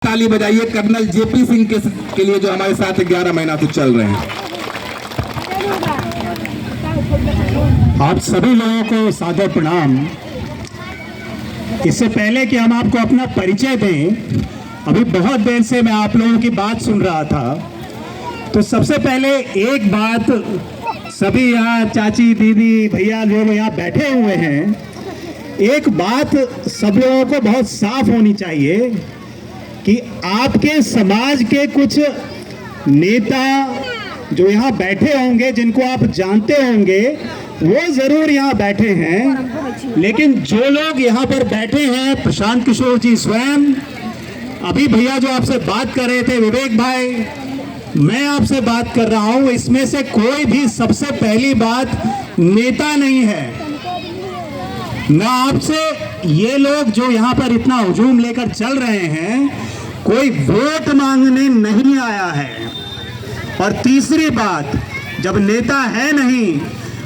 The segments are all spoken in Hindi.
ताली बजाइए कर्नल जेपी सिंह के लिए जो हमारे साथ 11 महीना से चल रहे हैं। आप सभी लोगों को सादर प्रणाम। इससे पहले कि हम आपको अपना परिचय दें, अभी बहुत देर से मैं आप लोगों की बात सुन रहा था। तो सबसे पहले एक बात, सभी यहाँ चाची दीदी भैया लोग यहाँ बैठे हुए हैं, एक बात सब लोगों को बहुत साफ होनी चाहिए कि आपके समाज के कुछ नेता जो यहाँ बैठे होंगे, जिनको आप जानते होंगे, वो जरूर यहाँ बैठे हैं, लेकिन जो लोग यहाँ पर बैठे हैं, प्रशांत किशोर जी स्वयं, अभी भैया जो आपसे बात कर रहे थे, विवेक भाई, मैं आपसे बात कर रहा हूँ, इसमें से कोई भी सबसे पहली बात नेता नहीं है। ना आपसे ये लोग जो यहाँ पर इतना हुजूम लेकर चल रहे हैं, कोई वोट मांगने नहीं आया है। और तीसरी बात, जब नेता है नहीं,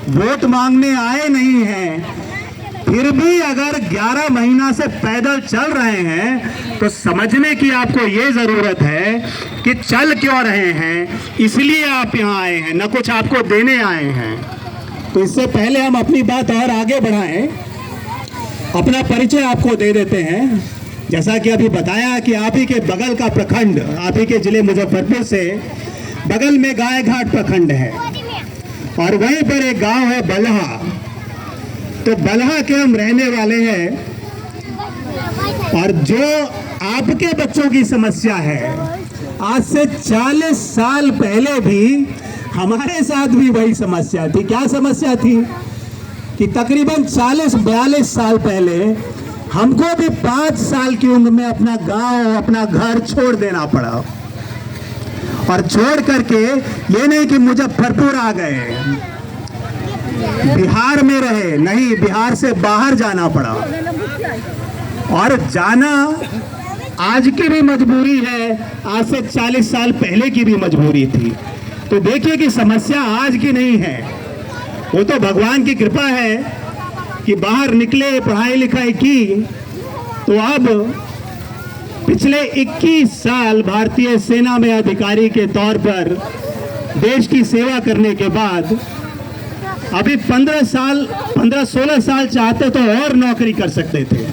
वोट मांगने आए नहीं हैं, फिर भी अगर 11 महीना से पैदल चल रहे हैं, तो समझने की आपको ये जरूरत है कि चल क्यों रहे हैं, इसलिए आप यहाँ आए हैं, न कुछ आपको देने आए हैं। तो इससे पहले हम अपनी बात और आगे बढ़ाएं, अपना परिचय आपको दे देते हैं। जैसा कि अभी बताया कि आप ही के बगल का प्रखंड, आप ही के जिले मुजफ्फरपुर से बगल में गायघाट प्रखंड है, और वहीं पर एक गांव है बलहा। तो बलहा के हम रहने वाले हैं, और जो आपके बच्चों की समस्या है, आज से 40 साल पहले भी हमारे साथ भी वही समस्या थी। क्या समस्या थी कि तकरीबन 40-42 साल पहले हमको भी 5 साल की उम्र में अपना गांव, अपना घर छोड़ देना पड़ा। और छोड़ करके ये नहीं कि मुजफ्फरपुर आ गए, बिहार में रहे, नहीं, बिहार से बाहर जाना पड़ा। और जाना आज की भी मजबूरी है, आज से 40 साल पहले की भी मजबूरी थी। तो देखिए कि समस्या आज की नहीं है, वो तो भगवान की कृपा है कि बाहर निकले, पढ़ाई लिखाई की, तो अब पिछले 21 साल भारतीय सेना में अधिकारी के तौर पर देश की सेवा करने के बाद अभी 15-16 साल चाहते तो और नौकरी कर सकते थे,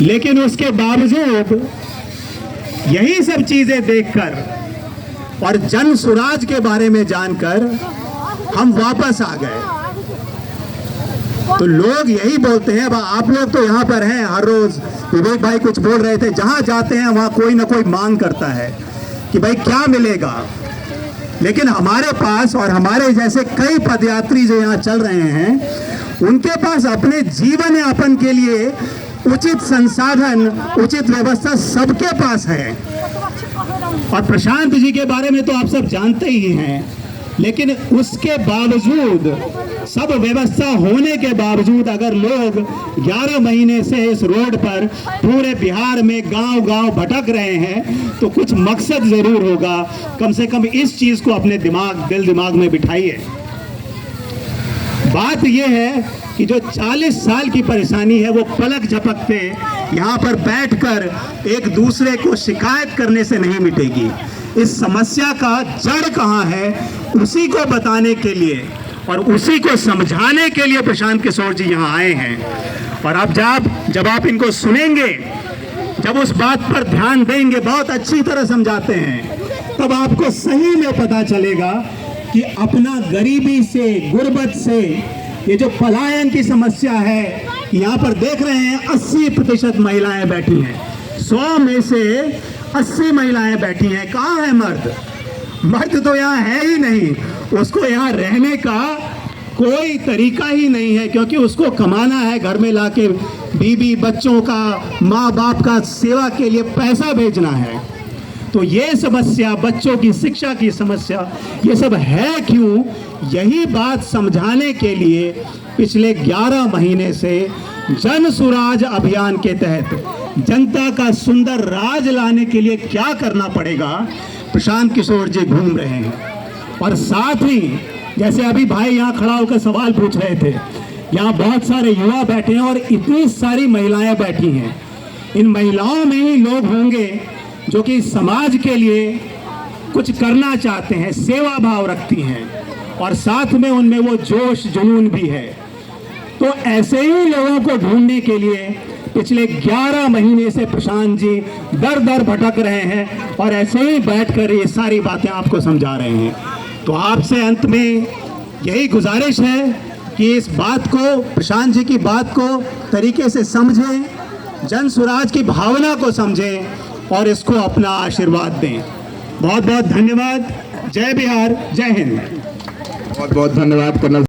लेकिन उसके बावजूद यही सब चीजें देखकर और जन स्वराज के बारे में जानकर हम वापस आ गए। तो लोग यही बोलते हैं, आप लोग तो यहाँ पर हैं हर रोज, विवेक भाई कुछ बोल रहे थे, जहां जाते हैं वहां कोई ना कोई मांग करता है कि भाई क्या मिलेगा। लेकिन हमारे पास और हमारे जैसे कई पदयात्री जो यहाँ चल रहे हैं, उनके पास अपने जीवन यापन के लिए उचित संसाधन, उचित व्यवस्था सबके पास है। और प्रशांत जी के बारे में तो आप सब जानते ही हैं, लेकिन उसके बावजूद, सब व्यवस्था होने के बावजूद, अगर लोग 11 महीने से इस रोड पर पूरे बिहार में गांव-गांव भटक रहे हैं, तो कुछ मकसद जरूर होगा। कम से कम इस चीज को अपने दिल दिमाग में बिठाइए। बात यह है कि जो 40 साल की परेशानी है, वो पलक झपकते यहाँ पर बैठकर एक दूसरे को शिकायत करने से नहीं मिटेगी। इस समस्या का जड़ कहाँ है, उसी को बताने के लिए और उसी को समझाने के लिए प्रशांत किशोर जी यहाँ आए हैं। और अब जब आप इनको सुनेंगे, जब उस बात पर ध्यान देंगे, बहुत अच्छी तरह समझाते हैं, तब आपको सही में पता चलेगा कि अपना गरीबी से, गुर्बत से, ये जो पलायन की समस्या है, यहाँ पर देख रहे हैं 80% महिलाएं बैठी हैं, 100 में से 80 महिलाएं बैठी हैं। कहाँ है मर्द? मर्द तो यहाँ है ही नहीं, उसको यहाँ रहने का कोई तरीका ही नहीं है, क्योंकि उसको कमाना है, घर में लाके बीबी बच्चों का, माँ बाप का सेवा के लिए पैसा भेजना है। तो ये समस्या, बच्चों की शिक्षा की समस्या, ये सब है क्यों? यही बात समझाने के लिए पिछले 11 महीने से जन स्वराज अभियान के तहत जनता का सुंदर राज लाने के लिए क्या करना पड़ेगा, प्रशांत किशोर जी घूम रहे हैं। और साथ ही, जैसे अभी भाई यहाँ खड़ा होकर सवाल पूछ रहे थे, यहाँ बहुत सारे युवा बैठे हैं और इतनी सारी महिलाएं बैठी हैं। इन महिलाओं में ही लोग होंगे जो कि समाज के लिए कुछ करना चाहते हैं, सेवा भाव रखती हैं और साथ में उनमें वो जोश जुनून भी है। तो ऐसे ही लोगों को ढूंढने के लिए पिछले 11 महीने से प्रशांत जी दर दर भटक रहे हैं और ऐसे ही बैठकर ये सारी बातें आपको समझा रहे हैं। तो आपसे अंत में यही गुजारिश है कि इस बात को, प्रशांत जी की बात को तरीके से समझें, जन स्वराज की भावना को समझें और इसको अपना आशीर्वाद दें। बहुत बहुत धन्यवाद। जय बिहार, जय हिंद। बहुत बहुत धन्यवाद कर्नल।